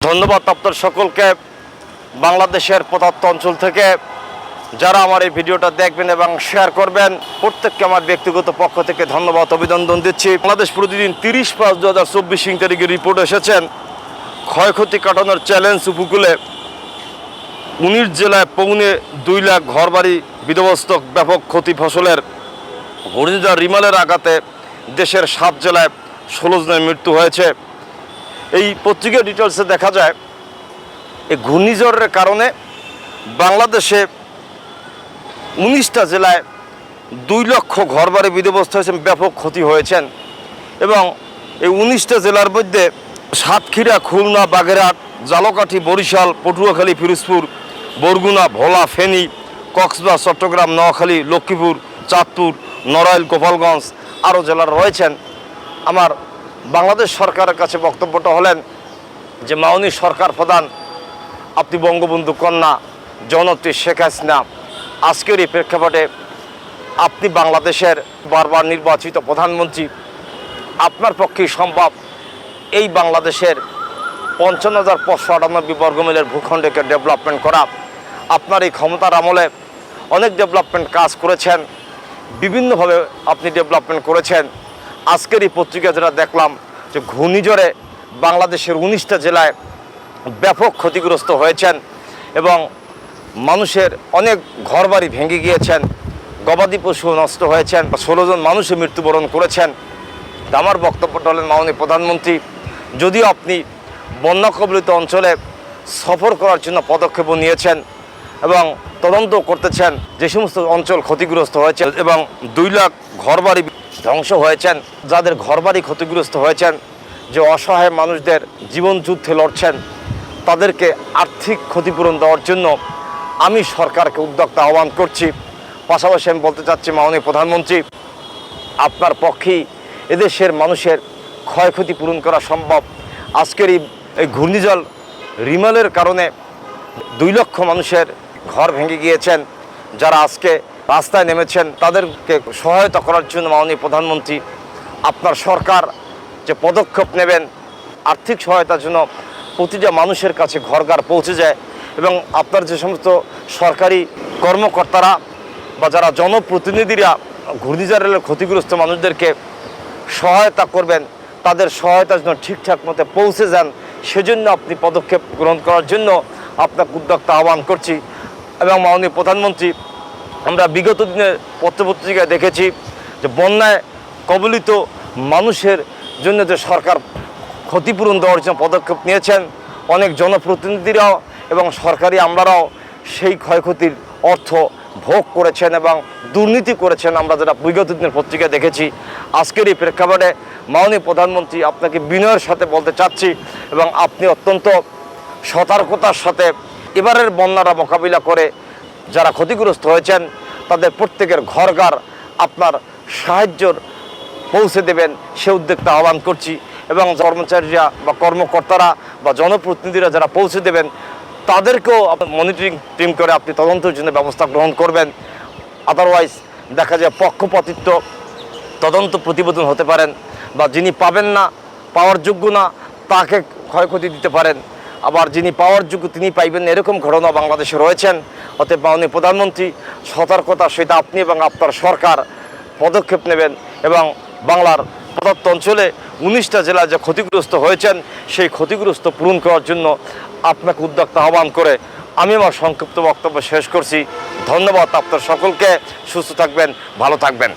ধন্যবাদ আপনার সকলকে। বাংলাদেশের প্রত্যন্ত অঞ্চল থেকে যারা আমার এই ভিডিওটা দেখবেন এবং শেয়ার করবেন, প্রত্যেককে আমার ব্যক্তিগত পক্ষ থেকে ধন্যবাদ অভিনন্দন দিচ্ছি। বাংলাদেশ প্রতিদিন 30/5/2024 তারিখে রিপোর্ট এসেছেন ক্ষয়ক্ষতি কাটানোর চ্যালেঞ্জ উপকূলে 19 জেলায় 2.25 লাখ ঘরবাড়ি বিধ্বস্ত, ব্যাপক ক্ষতি ফসলের। ঘূর্ণিঝড় রিমালের আঘাতে দেশের 7 জেলায় 16 জনের মৃত্যু হয়েছে। এই পত্রিকার ডিটেলসে দেখা যায় এই ঘূর্ণিঝড়ের কারণে বাংলাদেশে 19টা জেলায় 2 লক্ষ ঘরবাড়ি বিধ্বস্ত হয়েছেন, ব্যাপক ক্ষতি হয়েছেন। এবং এই 19টা জেলার মধ্যে সাতক্ষীরা, খুলনা, বাগেরহাট, ঝালকাঠি, বরিশাল, পটুয়াখালী, পিরোজপুর, বরগুনা, ভোলা, ফেনী, কক্সবাজার, চট্টগ্রাম, নোয়াখালী, লক্ষ্মীপুর, চাঁদপুর, নড়াইল, গোপালগঞ্জ আরও জেলার রয়েছেন। আমার বাংলাদেশ সরকারের কাছে বক্তব্যটা হলেন যে মাননীয় সরকার প্রধান আপনি বঙ্গবন্ধু কন্যা জননেত্রী শেখ হাসিনা, আজকের এই প্রেক্ষাপটে আপনি বাংলাদেশের বারবার নির্বাচিত প্রধানমন্ত্রী, আপনার পক্ষেই সম্ভব এই বাংলাদেশের 55,598 বর্গমাইলের ভূখণ্ডকে ডেভেলপমেন্ট করা। আপনার এই ক্ষমতার আমলে অনেক ডেভেলপমেন্ট কাজ করেছেন, বিভিন্নভাবে আপনি ডেভেলপমেন্ট করেছেন। আজকের এই পত্রিকা যেটা দেখলাম যে ঘূর্ণিঝড়ে বাংলাদেশের 19টা জেলায় ব্যাপক ক্ষতিগ্রস্ত হয়েছেন এবং মানুষের অনেক ঘরবাড়ি ভেঙে গিয়েছেন, গবাদি পশু নষ্ট হয়েছেন, 16 জন মানুষে মৃত্যুবরণ করেছেন। আমার বক্তব্যটা হলেন মাননীয় প্রধানমন্ত্রী, যদিও আপনি বন্যা কবলিত অঞ্চলে সফর করার জন্য পদক্ষেপ নিয়েছেন এবং তদন্ত করতেছেন যে সমস্ত অঞ্চল ক্ষতিগ্রস্ত হয়েছে এবং 2 লাখ ঘরবাড়ি ধ্বংস হয়েছেন, যাদের ঘরবাড়ি ক্ষতিগ্রস্ত হয়েছেন, যে অসহায় মানুষদের জীবন যুদ্ধে লড়ছেন, তাদেরকে আর্থিক ক্ষতিপূরণ দেওয়ার জন্য আমি সরকারকে উদ্যোক্তা আহ্বান করছি। পাশাপাশি আমি বলতে চাচ্ছি মাননীয় প্রধানমন্ত্রী, আপনার পক্ষেই এদেশের মানুষের ক্ষয়ক্ষতি পূরণ করা সম্ভব। আজকের এই ঘূর্ণিঝড় রিমালের কারণে 2 লক্ষ মানুষের ঘর ভেঙে গিয়েছেন, যারা আজকে রাস্তায় নেমেছেন তাদেরকে সহায়তা করার জন্য মাননীয় প্রধানমন্ত্রী আপনার সরকার যে পদক্ষেপ নেবেন, আর্থিক সহায়তার জন্য প্রতিটা মানুষের কাছে ঘরঘর পৌঁছে যায় এবং আপনার যে সমস্ত সরকারি কর্মকর্তারা বা যারা জনপ্রতিনিধিরা ঘূর্ণিঝড়ের ক্ষতিগ্রস্ত মানুষদেরকে সহায়তা করবেন, তাদের সহায়তার জন্য ঠিকঠাক মতো পৌঁছে যান, সেজন্য আপনি পদক্ষেপ গ্রহণ করার জন্য আপনাকে উদ্যোক্তা আহ্বান করছি। এবং মাননীয় প্রধানমন্ত্রী, আমরা বিগত দিনের পত্রপত্রিকায় দেখেছি যে বন্যায় কবলিত মানুষের জন্য যে সরকার ক্ষতিপূরণ দেওয়ার জন্য পদক্ষেপ নিয়েছেন, অনেক জনপ্রতিনিধিরাও এবং সরকারি আমলারাও সেই ক্ষয়ক্ষতির অর্থ ভোগ করেছেন এবং দুর্নীতি করেছেন, আমরা যেটা বিগত দিনের পত্রিকায় দেখেছি। আজকের এই প্রেক্ষাপটে মাননীয় প্রধানমন্ত্রী আপনাকে বিনয়ের সাথে বলতে চাচ্ছি এবং আপনি অত্যন্ত সতর্কতার সাথে এবারের বন্যারা মোকাবিলা করে যারা ক্ষতিগ্রস্ত হয়েছেন তাদের প্রত্যেকের ঘরঘর আপনার সাহায্যর পৌঁছে দেবেন, সে উদ্যোক্তা আহ্বান করছি। এবং কর্মচারীরা বা কর্মকর্তারা বা জনপ্রতিনিধিরা যারা পৌঁছে দেবেন তাদেরকেও মনিটরিং টিম করে আপনি তদন্তের জন্য ব্যবস্থা গ্রহণ করবেন। আদারওয়াইজ দেখা যায় পক্ষপাতিত্ব তদন্ত প্রতিবেদন হতে পারেন বা যিনি পাবেন না, পাওয়ার যোগ্য না, তাকে ক্ষয়ক্ষতি দিতে পারেন, আবার যিনি পাওয়ার যোগ্য তিনি পাইবেন না, এরকম ঘটনা বাংলাদেশে রয়েছেন। অতএব মাননীয় প্রধানমন্ত্রী সতর্কতার সহিত আপনি এবং আপনার সরকার পদক্ষেপ নেবেন এবং বাংলার প্রদত্ত অঞ্চলে 19টা জেলায় যে ক্ষতিগ্রস্ত হয়েছেন সেই ক্ষতিগ্রস্ত পূরণ করার জন্য আপনাকে উদ্যোক্তা আহ্বান করে আমি আমার সংক্ষিপ্ত বক্তব্য শেষ করছি। ধন্যবাদ আপনার সকলকে। সুস্থ থাকবেন, ভালো থাকবেন।